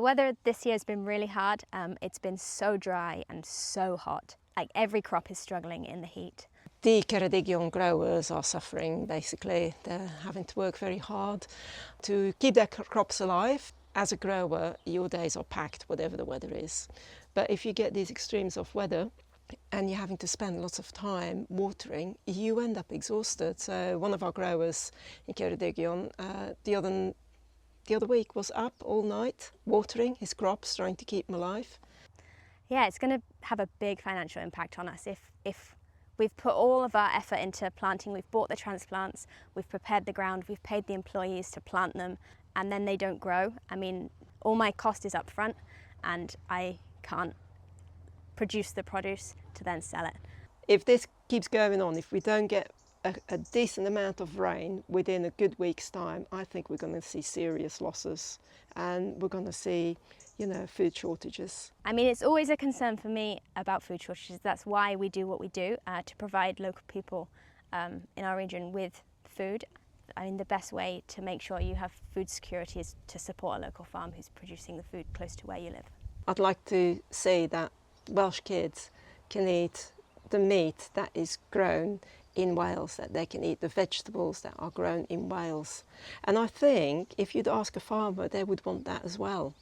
The weather this year has been really hard. It's been so dry and so hot. Like every crop is struggling in the heat. The Ceredigion growers are suffering basically. They're having to work very hard to keep their crops alive. As a grower, your days are packed, whatever the weather is. But if you get these extremes of weather and you're having to spend lots of time watering, you end up exhausted. So one of our growers in Ceredigion the other week was up all night watering his crops, trying to keep them alive. Yeah, it's going to have a big financial impact on us if we've put all of our effort into planting, we've bought the transplants, we've prepared the ground, we've paid the employees to plant them, and then they don't grow. I mean, all my cost is up front and I can't produce the produce to then sell it. If this keeps going on, if we don't get a decent amount of rain within a good week's time, I think we're going to see serious losses and we're going to see, food shortages. I mean, it's always a concern for me about food shortages. That's why we do what we do, to provide local people in our region with food. I mean, the best way to make sure you have food security is to support a local farm who's producing the food close to where you live. I'd like to say that Welsh kids can eat the meat that is grown in Wales, that they can eat the vegetables that are grown in Wales. And I think if you'd ask a farmer, they would want that as well.